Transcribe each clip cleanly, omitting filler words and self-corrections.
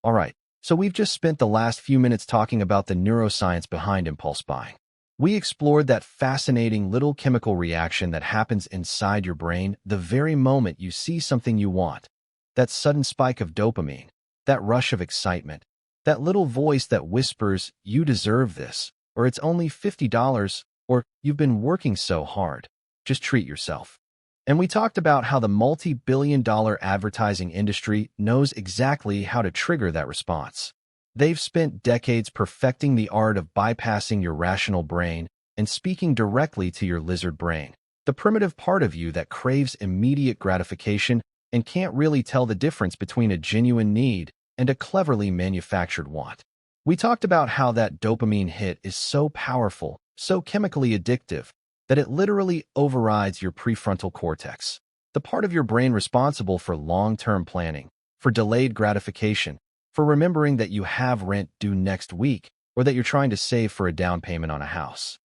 All right, so we've just spent the last few minutes talking about the neuroscience behind impulse buying. We explored that fascinating little chemical reaction that happens inside your brain the very moment you see something you want. That sudden spike of dopamine, that rush of excitement, that little voice that whispers, "You deserve this," or "It's only $50," or "You've been working so hard. Just treat yourself." And we talked about how the multi-billion-dollar advertising industry knows exactly how to trigger that response. They've spent decades perfecting the art of bypassing your rational brain and speaking directly to your lizard brain, the primitive part of you that craves immediate gratification and can't really tell the difference between a genuine need and a cleverly manufactured want. We talked about how that dopamine hit is so powerful, so chemically addictive, that it literally overrides your prefrontal cortex, the part of your brain responsible for long-term planning, for delayed gratification, for remembering that you have rent due next week or that you're trying to save for a down payment on a house.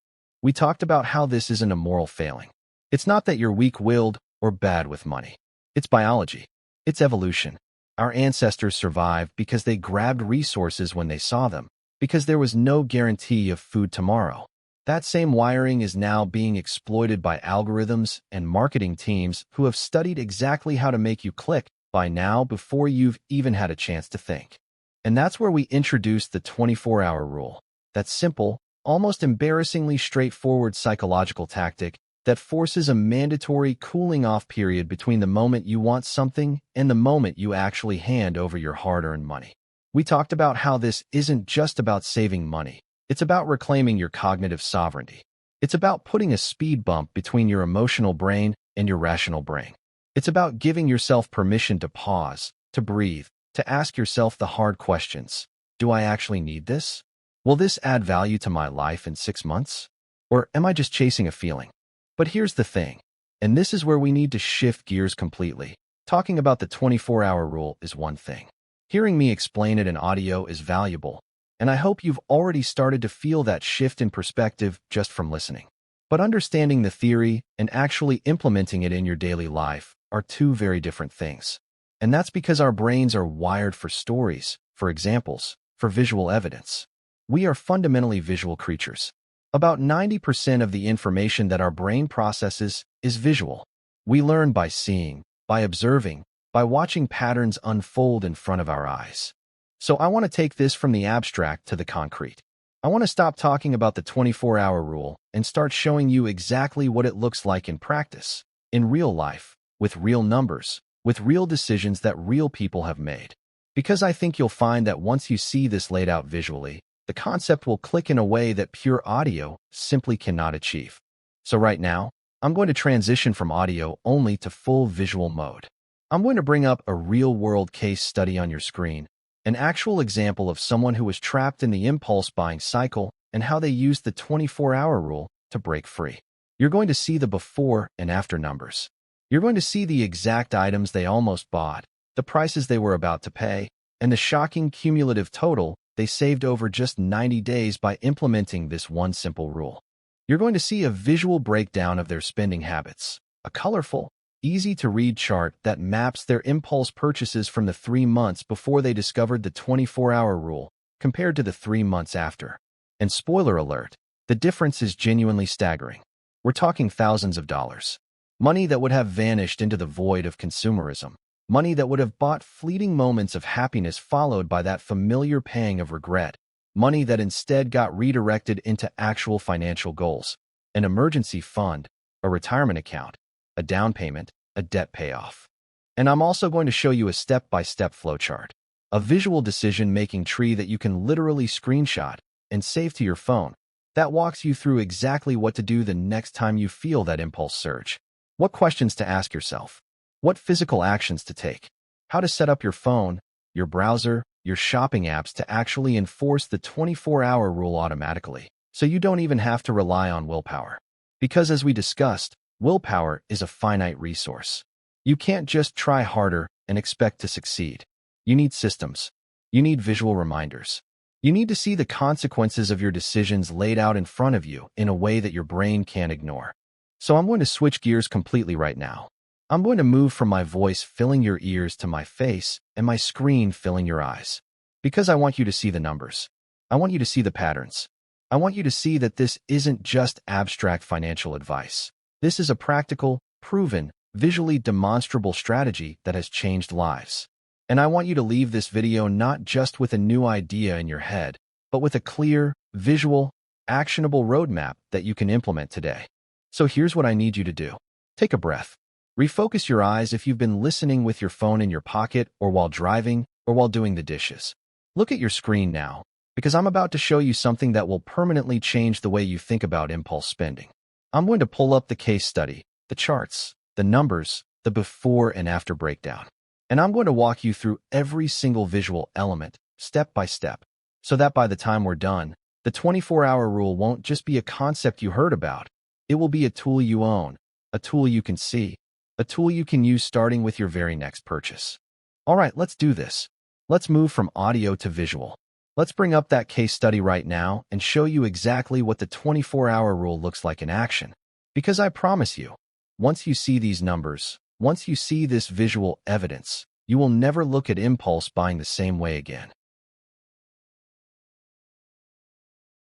We talked about how this isn't a moral failing. It's not that you're weak-willed or bad with money. It's biology. It's evolution. Our ancestors survived because they grabbed resources when they saw them, because there was no guarantee of food tomorrow. That same wiring is now being exploited by algorithms and marketing teams who have studied exactly how to make you click by now before you've even had a chance to think. And that's where we introduce the 24-hour rule, that simple, almost embarrassingly straightforward psychological tactic that forces a mandatory cooling-off period between the moment you want something and the moment you actually hand over your hard-earned money. We talked about how this isn't just about saving money. It's about reclaiming your cognitive sovereignty. It's about putting a speed bump between your emotional brain and your rational brain. It's about giving yourself permission to pause, to breathe, to ask yourself the hard questions. Do I actually need this? Will this add value to my life in 6 months? Or am I just chasing a feeling? But here's the thing, and this is where we need to shift gears completely. Talking about the 24-hour rule is one thing. Hearing me explain it in audio is valuable, and I hope you've already started to feel that shift in perspective just from listening. But understanding the theory and actually implementing it in your daily life are two very different things. And that's because our brains are wired for stories, for examples, for visual evidence. We are fundamentally visual creatures. About 90% of the information that our brain processes is visual. We learn by seeing, by observing, by watching patterns unfold in front of our eyes. So I want to take this from the abstract to the concrete. I want to stop talking about the 24-hour rule and start showing you exactly what it looks like in practice, in real life, with real numbers, with real decisions that real people have made. Because I think you'll find that once you see this laid out visually, the concept will click in a way that pure audio simply cannot achieve. So right now, I'm going to transition from audio only to full visual mode. I'm going to bring up a real-world case study on your screen, an actual example of someone who was trapped in the impulse buying cycle and how they used the 24-hour rule to break free. You're going to see the before and after numbers. You're going to see the exact items they almost bought, the prices they were about to pay, and the shocking cumulative total they saved over just 90 days by implementing this one simple rule. You're going to see a visual breakdown of their spending habits, a colorful, easy-to-read chart that maps their impulse purchases from the 3 months before they discovered the 24-hour rule compared to the 3 months after. And spoiler alert, the difference is genuinely staggering. We're talking thousands of dollars. Money that would have vanished into the void of consumerism. Money that would have bought fleeting moments of happiness followed by that familiar pang of regret. Money that instead got redirected into actual financial goals. An emergency fund, a retirement account, a down payment, a debt payoff. And I'm also going to show you a step-by-step flowchart, a visual decision-making tree that you can literally screenshot and save to your phone that walks you through exactly what to do the next time you feel that impulse surge. What questions to ask yourself, what physical actions to take, how to set up your phone, your browser, your shopping apps to actually enforce the 24-hour rule automatically, so you don't even have to rely on willpower. Because as we discussed, willpower is a finite resource. You can't just try harder and expect to succeed. You need systems. You need visual reminders. You need to see the consequences of your decisions laid out in front of you in a way that your brain can't ignore. So I'm going to switch gears completely right now. I'm going to move from my voice filling your ears to my face and my screen filling your eyes. Because I want you to see the numbers. I want you to see the patterns. I want you to see that this isn't just abstract financial advice. This is a practical, proven, visually demonstrable strategy that has changed lives. And I want you to leave this video not just with a new idea in your head, but with a clear, visual, actionable roadmap that you can implement today. So here's what I need you to do. Take a breath. Refocus your eyes if you've been listening with your phone in your pocket or while driving or while doing the dishes. Look at your screen now, because I'm about to show you something that will permanently change the way you think about impulse spending. I'm going to pull up the case study, the charts, the numbers, the before and after breakdown. And I'm going to walk you through every single visual element, step by step, so that by the time we're done, the 24-hour rule won't just be a concept you heard about. It will be a tool you own, a tool you can see, a tool you can use starting with your very next purchase. All right, let's do this. Let's move from audio to visual. Let's bring up that case study right now and show you exactly what the 24-hour rule looks like in action. Because I promise you, once you see these numbers, once you see this visual evidence, you will never look at impulse buying the same way again.